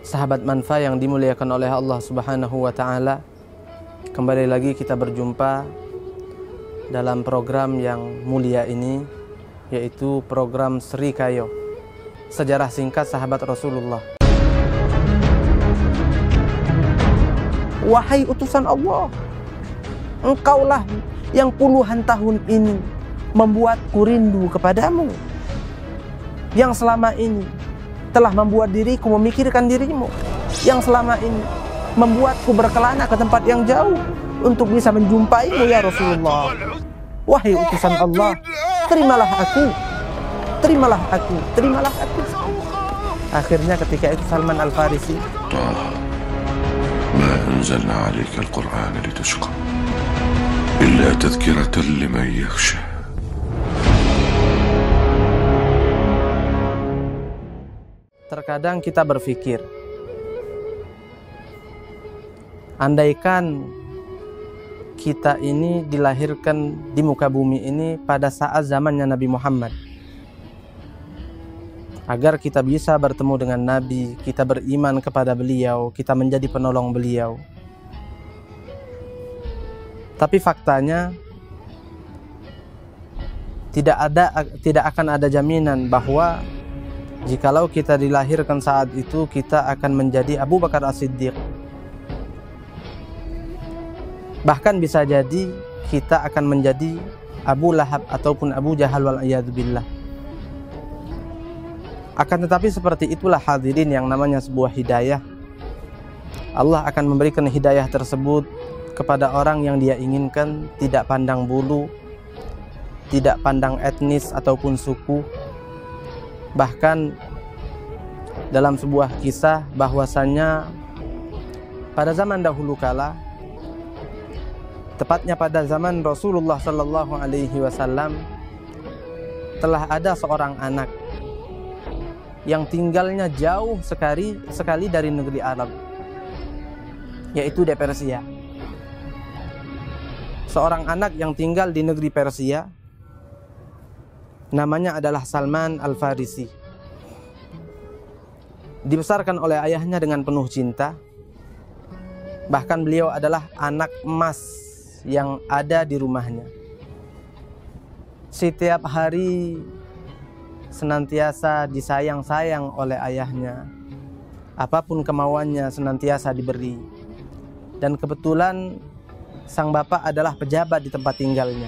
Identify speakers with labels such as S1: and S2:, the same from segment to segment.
S1: Sahabat Manfa yang dimuliakan oleh Allah Subhanahu wa Ta'ala, kembali lagi kita berjumpa dalam program yang mulia ini, yaitu program Sri Kayo, sejarah singkat sahabat Rasulullah. Wahai utusan Allah, engkaulah yang puluhan tahun ini membuatku rindu kepadamu, yang selama ini telah membuat diriku memikirkan dirimu, yang selama ini membuatku berkelana ke tempat yang jauh untuk bisa menjumpaimu ya Rasulullah. Wahai utusan Allah, terimalah aku, terimalah aku, terimalah aku. Akhirnya ketika itu Salman Al-Farisi,
S2: ما أنزلنا عليك القرآن لتشقى إلا تذكرة لمن يخشى.
S1: terkadang kita berpikir, andaikan kita ini dilahirkan di muka bumi ini pada saat zamannya Nabi Muhammad, agar kita bisa bertemu dengan Nabi, kita beriman kepada beliau, kita menjadi penolong beliau. Tapi faktanya tidak akan ada jaminan bahwa jikalau kita dilahirkan saat itu kita akan menjadi Abu Bakar As-Siddiq. Bahkan bisa jadi kita akan menjadi Abu Lahab ataupun Abu Jahal wal-iyadzubillah. Akan tetapi seperti itulah hadirin yang namanya sebuah hidayah. Allah akan memberikan hidayah tersebut kepada orang yang dia inginkan, tidak pandang bulu, tidak pandang etnis ataupun suku. Bahkan dalam sebuah kisah bahwasannya pada zaman dahulu kala, tepatnya pada zaman Rasulullah Sallallahu Alaihi Wasallam, telah ada seorang anak yang tinggalnya jauh sekali dari negeri Arab, yaitu di Persia. Seorang anak yang tinggal di negeri Persia, namanya adalah Salman Al-Farisi. Dibesarkan oleh ayahnya dengan penuh cinta. Bahkan beliau adalah anak emas yang ada di rumahnya. Setiap hari senantiasa disayang-sayang oleh ayahnya. Apapun kemauannya senantiasa diberi. Dan kebetulan sang bapak adalah pejabat di tempat tinggalnya.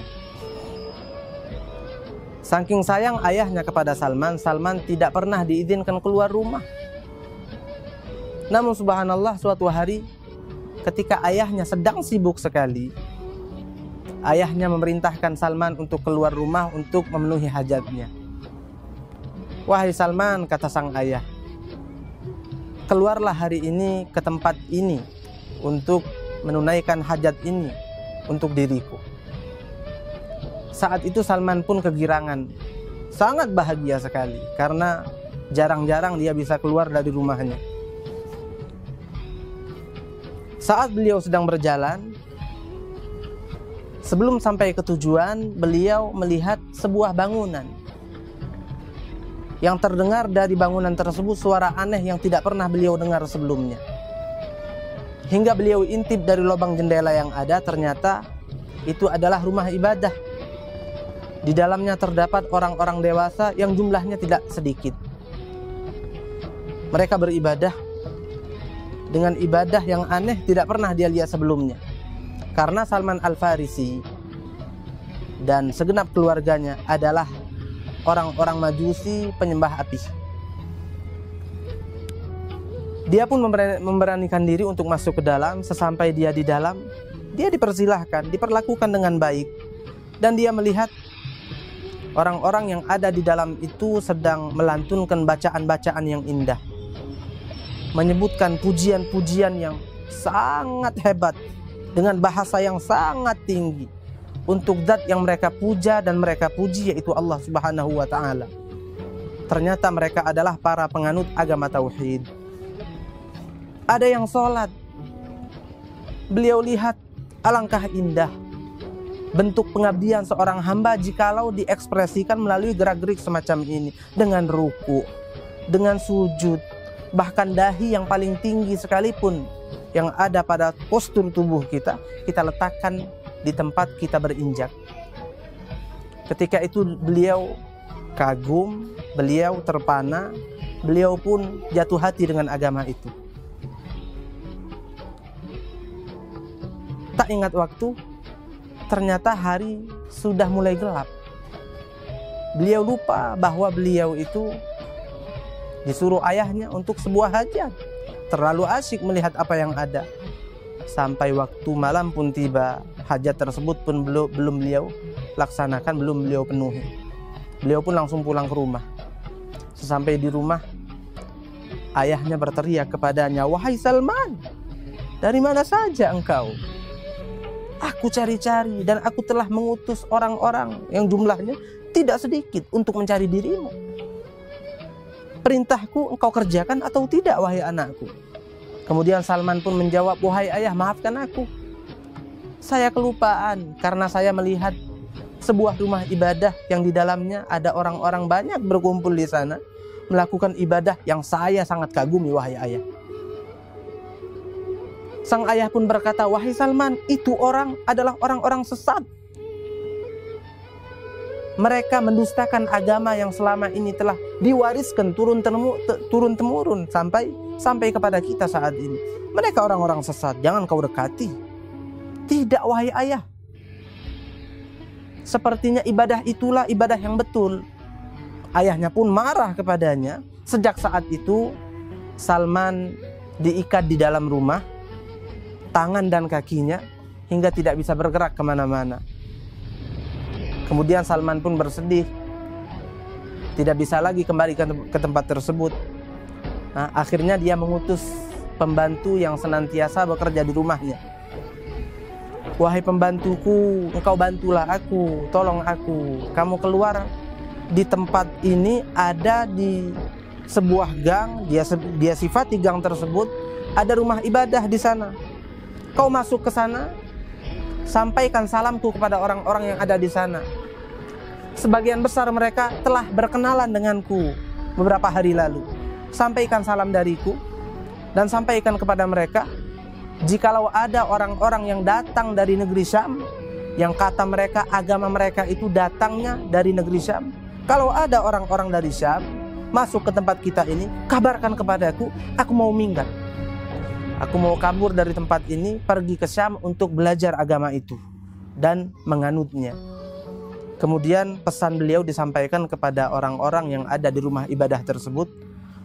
S1: Saking sayang ayahnya kepada Salman, Salman tidak pernah diizinkan keluar rumah. Namun subhanallah, suatu hari ketika ayahnya sedang sibuk sekali, ayahnya memerintahkan Salman untuk keluar rumah untuk memenuhi hajatnya. Wahai Salman, kata sang ayah, keluarlah hari ini ke tempat ini untuk menunaikan hajat ini untuk diriku. Saat itu Salman pun kegirangan, sangat bahagia sekali karena jarang-jarang dia bisa keluar dari rumahnya. Saat beliau sedang berjalan, sebelum sampai ke tujuan, beliau melihat sebuah bangunan. Yang terdengar dari bangunan tersebut suara aneh yang tidak pernah beliau dengar sebelumnya. Hingga beliau intip dari lubang jendela yang ada, ternyata itu adalah rumah ibadah. Di dalamnya terdapat orang-orang dewasa yang jumlahnya tidak sedikit. Mereka beribadah dengan ibadah yang aneh tidak pernah dia lihat sebelumnya. Karena Salman Al-Farisi dan segenap keluarganya adalah orang-orang Majusi penyembah api. Dia pun memberanikan diri untuk masuk ke dalam. Sesampai dia di dalam, dia dipersilahkan, diperlakukan dengan baik. Dan dia melihat orang-orang yang ada di dalam itu sedang melantunkan bacaan-bacaan yang indah, menyebutkan pujian-pujian yang sangat hebat dengan bahasa yang sangat tinggi untuk zat yang mereka puja dan mereka puji, yaitu Allah Subhanahu wa Ta'ala. Ternyata mereka adalah para penganut agama tauhid. Ada yang sholat. Beliau lihat alangkah indah bentuk pengabdian seorang hamba jikalau diekspresikan melalui gerak-gerik semacam ini, dengan ruku, dengan sujud, bahkan dahi yang paling tinggi sekalipun yang ada pada postur tubuh kita, kita letakkan di tempat kita berinjak. Ketika itu beliau kagum, beliau terpana, beliau pun jatuh hati dengan agama itu. Tak ingat waktu, ternyata hari sudah mulai gelap. Beliau lupa bahwa beliau itu disuruh ayahnya untuk sebuah hajat. Terlalu asyik melihat apa yang ada. Sampai waktu malam pun tiba, hajat tersebut pun belum beliau laksanakan, belum beliau penuhi. Beliau pun langsung pulang ke rumah. Sesampai di rumah, ayahnya berteriak kepadanya, "Wahai Salman, dari mana saja engkau? Aku cari-cari dan aku telah mengutus orang-orang yang jumlahnya tidak sedikit untuk mencari dirimu. Perintahku engkau kerjakan atau tidak, wahai anakku?" Kemudian Salman pun menjawab, "Wahai ayah, maafkan aku. Saya kelupaan karena saya melihat sebuah rumah ibadah yang di dalamnya ada orang-orang banyak berkumpul di sana melakukan ibadah yang saya sangat kagumi, wahai ayah." Sang ayah pun berkata, "Wahai Salman, itu orang adalah orang-orang sesat. Mereka mendustakan agama yang selama ini telah diwariskan turun-temurun sampai kepada kita saat ini. Mereka orang-orang sesat, jangan kau dekati." "Tidak, wahai ayah. Sepertinya ibadah itulah ibadah yang betul." Ayahnya pun marah kepadanya. Sejak saat itu Salman diikat di dalam rumah, tangan dan kakinya, hingga tidak bisa bergerak kemana-mana. Kemudian Salman pun bersedih, tidak bisa lagi kembali ke tempat tersebut. Nah, akhirnya dia mengutus pembantu yang senantiasa bekerja di rumahnya. "Wahai pembantuku, engkau bantulah aku, tolong aku. Kamu keluar di tempat ini, ada di sebuah gang, dia sifati gang tersebut, ada rumah ibadah di sana. Kau masuk ke sana, sampaikan salamku kepada orang-orang yang ada di sana. Sebagian besar mereka telah berkenalan denganku beberapa hari lalu. Sampaikan salam dariku dan sampaikan kepada mereka, jikalau ada orang-orang yang datang dari negeri Syam, yang kata mereka agama mereka itu datangnya dari negeri Syam. Kalau ada orang-orang dari Syam masuk ke tempat kita ini, kabarkan kepadaku, aku mau minggat. Aku mau kabur dari tempat ini, pergi ke Syam untuk belajar agama itu dan menganutnya." Kemudian pesan beliau disampaikan kepada orang-orang yang ada di rumah ibadah tersebut.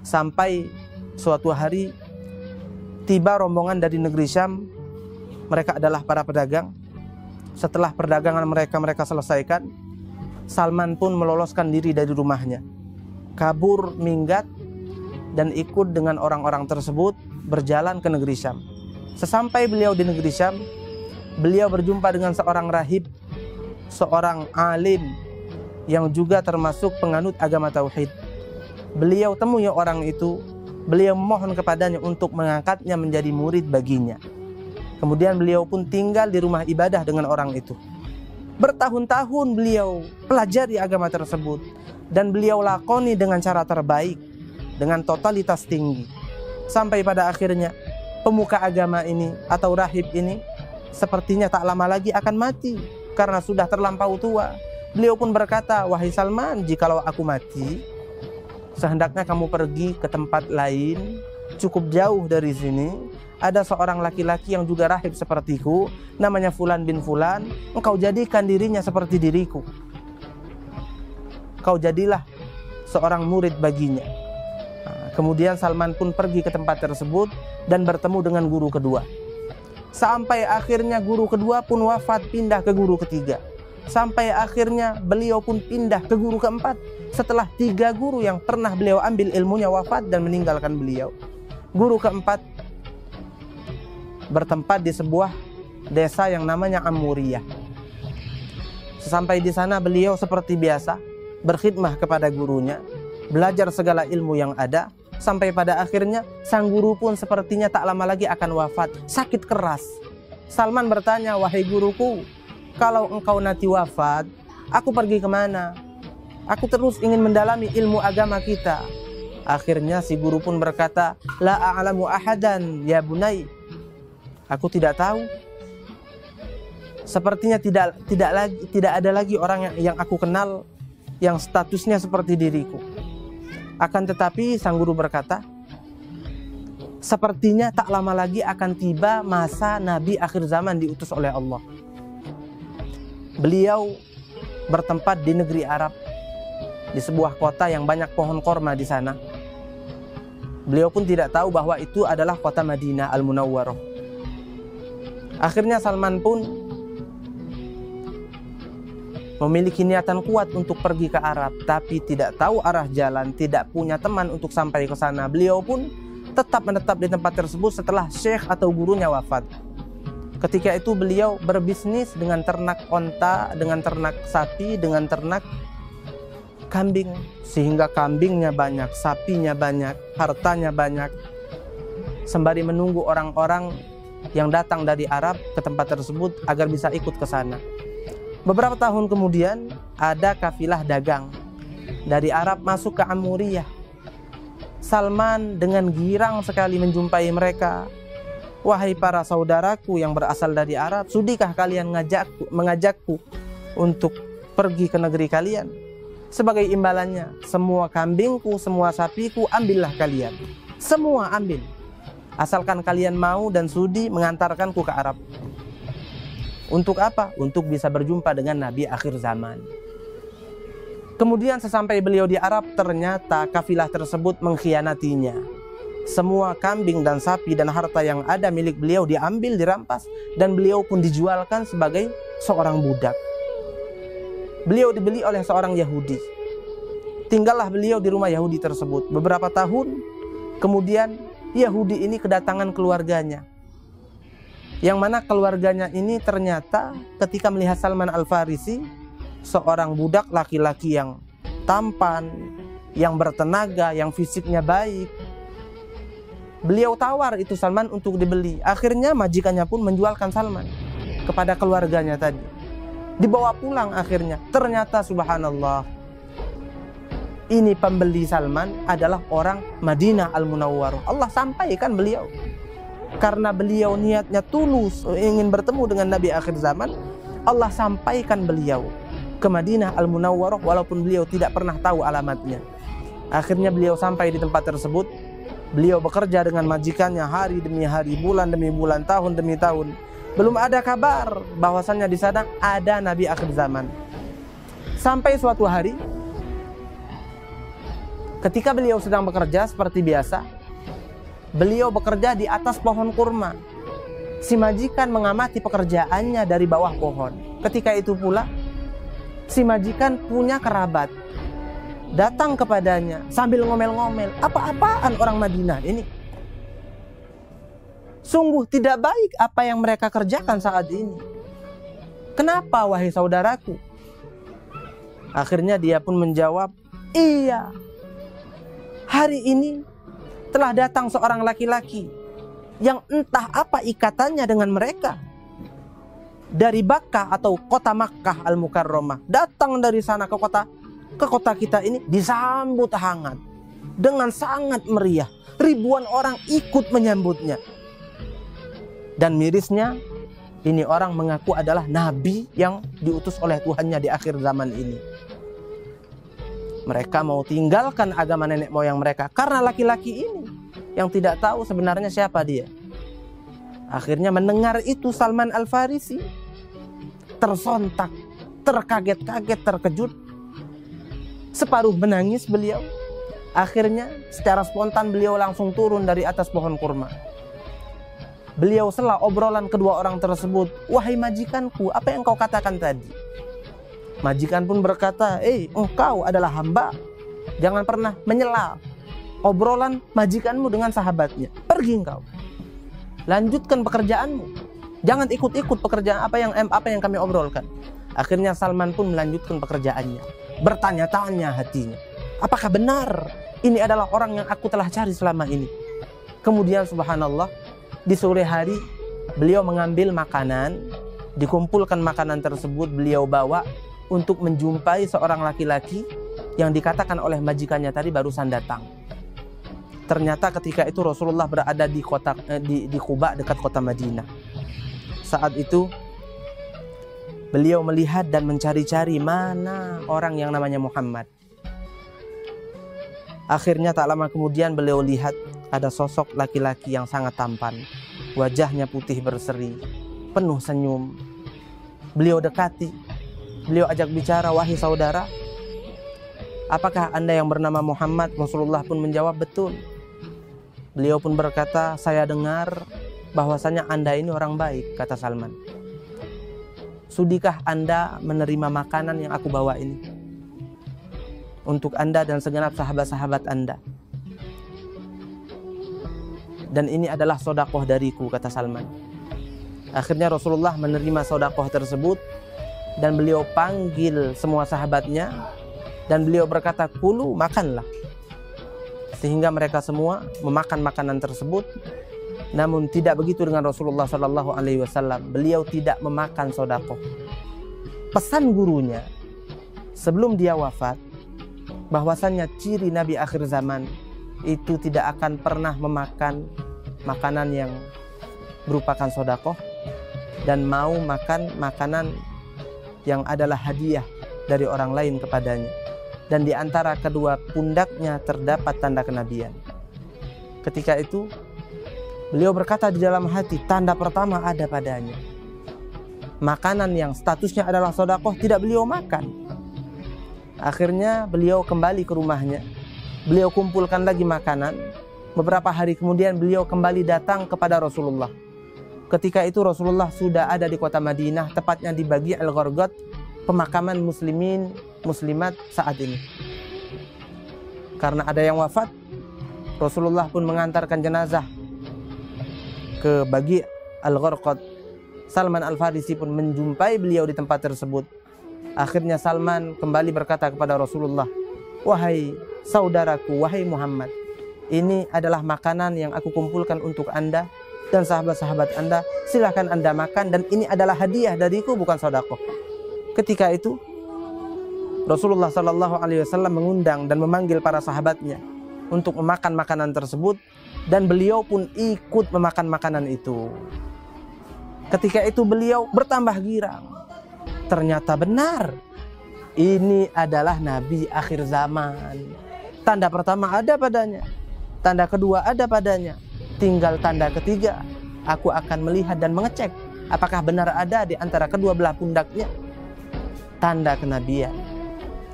S1: Sampai suatu hari tiba rombongan dari negeri Syam. Mereka adalah para pedagang. Setelah perdagangan mereka selesaikan, Salman pun meloloskan diri dari rumahnya, kabur minggat dan ikut dengan orang-orang tersebut berjalan ke negeri Syam. Sesampai beliau di negeri Syam, beliau berjumpa dengan seorang rahib, seorang alim yang juga termasuk penganut agama tauhid. Beliau temui orang itu, beliau memohon kepadanya untuk mengangkatnya menjadi murid baginya. Kemudian beliau pun tinggal di rumah ibadah dengan orang itu. Bertahun-tahun beliau pelajari agama tersebut dan beliau lakoni dengan cara terbaik, dengan totalitas tinggi. Sampai pada akhirnya pemuka agama ini atau rahib ini sepertinya tak lama lagi akan mati karena sudah terlampau tua. Beliau pun berkata, "Wahai Salman, jikalau aku mati, sehendaknya kamu pergi ke tempat lain, cukup jauh dari sini. Ada seorang laki-laki yang juga rahib sepertiku, namanya Fulan bin Fulan. Engkau jadikan dirinya seperti diriku. Kau jadilah seorang murid baginya." Kemudian Salman pun pergi ke tempat tersebut dan bertemu dengan guru kedua. Sampai akhirnya guru kedua pun wafat, pindah ke guru ketiga. Sampai akhirnya beliau pun pindah ke guru keempat. Setelah 3 guru yang pernah beliau ambil ilmunya wafat dan meninggalkan beliau, guru keempat bertempat di sebuah desa yang namanya Amuriyah. Sesampai di sana beliau seperti biasa berkhidmah kepada gurunya, belajar segala ilmu yang ada. Sampai pada akhirnya sang guru pun sepertinya tak lama lagi akan wafat, sakit keras. Salman bertanya, "Wahai guruku, kalau engkau nanti wafat, aku pergi kemana? Aku terus ingin mendalami ilmu agama kita. Akhirnya si guru pun berkata, la a'lamu ahadan ya bunai. Aku tidak tahu. Sepertinya tidak ada lagi orang yang aku kenal yang statusnya seperti diriku. Akan tetapi sang guru berkata, sepertinya tak lama lagi akan tiba masa Nabi akhir zaman diutus oleh Allah. Beliau bertempat di negeri Arab, di sebuah kota yang banyak pohon korma di sana. Beliau pun tidak tahu bahwa itu adalah kota Madinah Al-Munawwarah. Akhirnya Salman pun memiliki niatan kuat untuk pergi ke Arab, tapi tidak tahu arah jalan, tidak punya teman untuk sampai ke sana. Beliau pun tetap menetap di tempat tersebut setelah syekh atau gurunya wafat. Ketika itu beliau berbisnis dengan ternak onta, dengan ternak sapi, dengan ternak kambing, sehingga kambingnya banyak, sapinya banyak, hartanya banyak, sembari menunggu orang-orang yang datang dari Arab ke tempat tersebut agar bisa ikut ke sana. Beberapa tahun kemudian ada kafilah dagang dari Arab masuk ke Amuriyah. Salman dengan girang sekali menjumpai mereka. Wahai para saudaraku yang berasal dari Arab, sudikah kalian mengajakku untuk pergi ke negeri kalian? Sebagai imbalannya, semua kambingku, semua sapiku ambillah kalian. Semua ambil. Asalkan kalian mau dan sudi mengantarkanku ke Arab. Untuk apa? Untuk bisa berjumpa dengan Nabi akhir zaman. Kemudian sesampai beliau di Arab, ternyata kafilah tersebut mengkhianatinya. Semua kambing dan sapi dan harta yang ada milik beliau diambil, dirampas, dan beliau pun dijualkan sebagai seorang budak. Beliau dibeli oleh seorang Yahudi. Tinggallah beliau di rumah Yahudi tersebut. Beberapa tahun kemudian Yahudi ini kedatangan keluarganya, yang mana keluarganya ini ternyata ketika melihat Salman Al-Farisi, seorang budak laki-laki yang tampan, yang bertenaga, yang fisiknya baik, beliau tawar itu Salman untuk dibeli. Akhirnya majikannya pun menjualkan Salman kepada keluarganya tadi. Dibawa pulang akhirnya. Ternyata subhanallah, ini pembeli Salman adalah orang Madinah Al-Munawwarah. Allah sampaikan beliau. Karena beliau niatnya tulus ingin bertemu dengan Nabi akhir zaman, Allah sampaikan beliau ke Madinah Al-Munawwarah walaupun beliau tidak pernah tahu alamatnya. Akhirnya beliau sampai di tempat tersebut. Beliau bekerja dengan majikannya hari demi hari, bulan demi bulan, tahun demi tahun. Belum ada kabar bahwasannya di sana ada Nabi akhir zaman. Sampai suatu hari, ketika beliau sedang bekerja seperti biasa, beliau bekerja di atas pohon kurma. Si majikan mengamati pekerjaannya dari bawah pohon. Ketika itu pula, si majikan punya kerabat datang kepadanya sambil ngomel-ngomel, apa-apaan orang Madinah ini? Sungguh tidak baik apa yang mereka kerjakan saat ini. Kenapa wahai saudaraku? Akhirnya dia pun menjawab, iya, hari ini telah datang seorang laki-laki yang entah apa ikatannya dengan mereka. Dari Bakkah atau kota Makkah Al-Mukarramah, datang dari sana ke kota kita ini, disambut hangat dengan sangat meriah. Ribuan orang ikut menyambutnya. Dan mirisnya, ini orang mengaku adalah nabi yang diutus oleh Tuhannya di akhir zaman ini. Mereka mau tinggalkan agama nenek moyang mereka karena laki-laki ini yang tidak tahu sebenarnya siapa dia. Akhirnya mendengar itu Salman Al-Farisi tersontak, terkaget-kaget, terkejut, separuh menangis beliau. Akhirnya secara spontan beliau langsung turun dari atas pohon kurma. Beliau sela obrolan kedua orang tersebut. Wahai majikanku, apa yang kau katakan tadi? Majikan pun berkata, engkau adalah hamba. Jangan pernah menyela obrolan majikanmu dengan sahabatnya. Pergi engkau. Lanjutkan pekerjaanmu. Jangan ikut-ikut pekerjaan apa yang kami obrolkan. Akhirnya Salman pun melanjutkan pekerjaannya. Bertanya-tanya hatinya, apakah benar ini adalah orang yang aku telah cari selama ini? Kemudian subhanallah, di sore hari beliau mengambil makanan, dikumpulkan makanan tersebut beliau bawa untuk menjumpai seorang laki-laki yang dikatakan oleh majikannya tadi barusan datang. Ternyata ketika itu Rasulullah berada di kota di Quba dekat kota Madinah. Saat itu beliau melihat dan mencari-cari mana orang yang namanya Muhammad. Akhirnya tak lama kemudian beliau lihat ada sosok laki-laki yang sangat tampan. Wajahnya putih berseri, penuh senyum. Beliau dekati, beliau ajak bicara, "Wahai saudara, apakah Anda yang bernama Muhammad?" Rasulullah pun menjawab, "Betul." Beliau pun berkata, "Saya dengar bahwasanya Anda ini orang baik," kata Salman. "Sudikah Anda menerima makanan yang aku bawa ini untuk Anda dan segenap sahabat-sahabat Anda? Dan ini adalah sodakoh dariku," kata Salman. Akhirnya Rasulullah menerima sodakoh tersebut dan beliau panggil semua sahabatnya dan beliau berkata, "Kulu, makanlah." Sehingga mereka semua memakan makanan tersebut. Namun tidak begitu dengan Rasulullah SAW. Beliau tidak memakan sodakoh. Pesan gurunya sebelum dia wafat, bahwasannya ciri Nabi akhir zaman itu tidak akan pernah memakan makanan yang merupakan sodakoh, dan mau makan makanan yang adalah hadiah dari orang lain kepadanya. Dan di antara kedua pundaknya terdapat tanda kenabian. Ketika itu beliau berkata di dalam hati, tanda pertama ada padanya. Makanan yang statusnya adalah sodakoh tidak beliau makan. Akhirnya beliau kembali ke rumahnya. Beliau kumpulkan lagi makanan. Beberapa hari kemudian beliau kembali datang kepada Rasulullah. Ketika itu Rasulullah sudah ada di kota Madinah, tepatnya di Baqi' al-Gharqad, pemakaman muslimin muslimat saat ini. Karena ada yang wafat, Rasulullah pun mengantarkan jenazah ke Baqi' al-Gharqad. Salman Al-Farisi pun menjumpai beliau di tempat tersebut. Akhirnya Salman kembali berkata kepada Rasulullah, "Wahai saudaraku, wahai Muhammad, ini adalah makanan yang aku kumpulkan untuk Anda dan sahabat-sahabat Anda. Silahkan Anda makan, dan ini adalah hadiah dariku, bukan sedekah." Ketika itu Rasulullah SAW mengundang dan memanggil para sahabatnya untuk memakan makanan tersebut, dan beliau pun ikut memakan makanan itu. Ketika itu beliau bertambah girang. Ternyata benar, ini adalah Nabi akhir zaman. Tanda pertama ada padanya, tanda kedua ada padanya, tinggal tanda ketiga. Aku akan melihat dan mengecek apakah benar ada di antara kedua belah pundaknya tanda kenabian.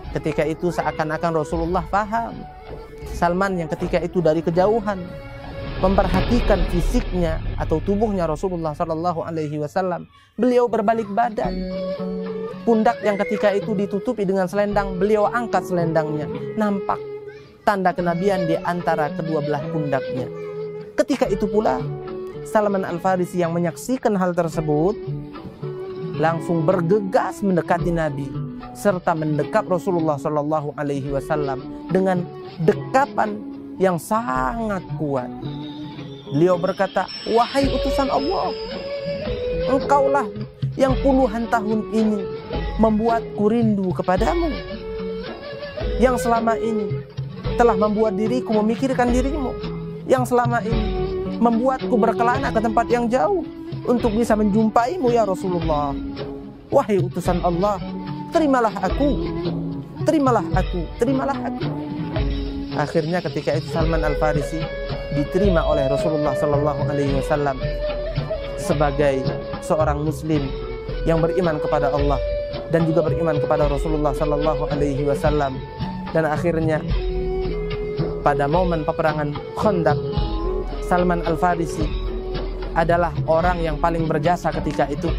S1: Ketika itu seakan-akan Rasulullah paham. Salman yang ketika itu dari kejauhan memperhatikan fisiknya atau tubuhnya Rasulullah SAW, beliau berbalik badan. Pundak yang ketika itu ditutupi dengan selendang, beliau angkat selendangnya. Nampak tanda kenabian di antara kedua belah pundaknya. Ketika itu pula Salman Al-Farisi yang menyaksikan hal tersebut langsung bergegas mendekati Nabi serta mendekap Rasulullah SAW dengan dekapan yang sangat kuat. Beliau berkata, "Wahai utusan Allah, engkaulah yang puluhan tahun ini membuatku rindu kepadamu, yang selama ini telah membuat diriku memikirkan dirimu, yang selama ini membuatku berkelana ke tempat yang jauh untuk bisa menjumpaimu ya Rasulullah. Wahai utusan Allah, terimalah aku, terimalah aku, terimalah aku." Akhirnya ketika itu Salman Al-Farisi diterima oleh Rasulullah SAW sebagai seorang muslim yang beriman kepada Allah dan juga beriman kepada Rasulullah SAW. Dan akhirnya pada momen peperangan Khandaq, Salman Al-Farisi adalah orang yang paling berjasa ketika itu.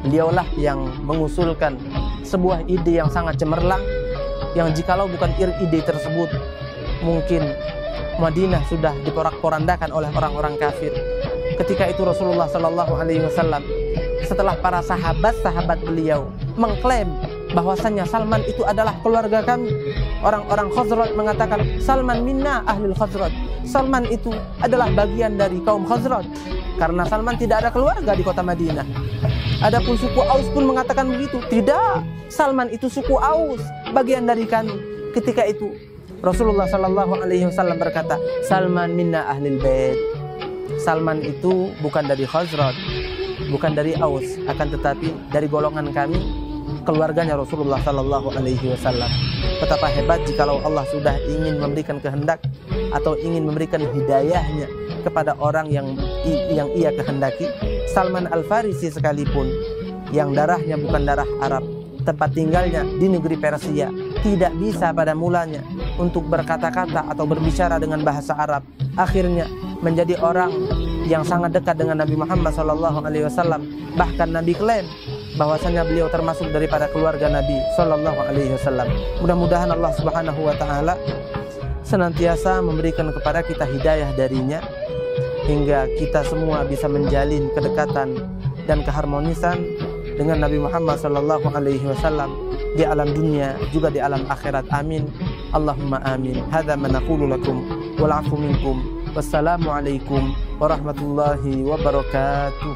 S1: Beliaulah yang mengusulkan sebuah ide yang sangat cemerlang, yang jikalau bukan ide tersebut, mungkin Madinah sudah diporak-porandakan oleh orang-orang kafir. Ketika itu Rasulullah SAW setelah para sahabat-sahabat beliau mengklaim bahwasannya Salman itu adalah keluarga kami, orang-orang Khazraj mengatakan, "Salman minna ahlul Khazraj." Salman itu adalah bagian dari kaum Khazraj, karena Salman tidak ada keluarga di kota Madinah. Adapun suku Aus pun mengatakan begitu. Tidak, Salman itu suku Aus, bagian dari kami. Ketika itu Rasulullah Shallallahu Alaihi Wasallam berkata, Salman minna ahlil bait. Salman itu bukan dari Khazraj, bukan dari Aus, akan tetapi dari golongan kami, keluarganya Rasulullah Shallallahu Alaihi Wasallam. Betapa hebat jikalau Allah sudah ingin memberikan kehendak atau ingin memberikan hidayahnya kepada orang yang ia kehendaki. Salman Al-Farisi sekalipun, yang darahnya bukan darah Arab, tempat tinggalnya di negeri Persia, tidak bisa pada mulanya untuk berkata-kata atau berbicara dengan bahasa Arab. Akhirnya menjadi orang yang sangat dekat dengan Nabi Muhammad SAW. Bahkan Nabi klaim bahwasanya beliau termasuk daripada keluarga Nabi SAW. Mudah-mudahan Allah Subhanahu wa Ta'ala senantiasa memberikan kepada kita hidayah darinya, hingga kita semua bisa menjalin kedekatan dan keharmonisan dengan Nabi Muhammad SAW di alam dunia juga di alam akhirat. Amin. Allahumma amin. Hadza ma naqulu lakum wal 'afwu minkum. Wassalamu alaikum warahmatullahi wabarakatuh.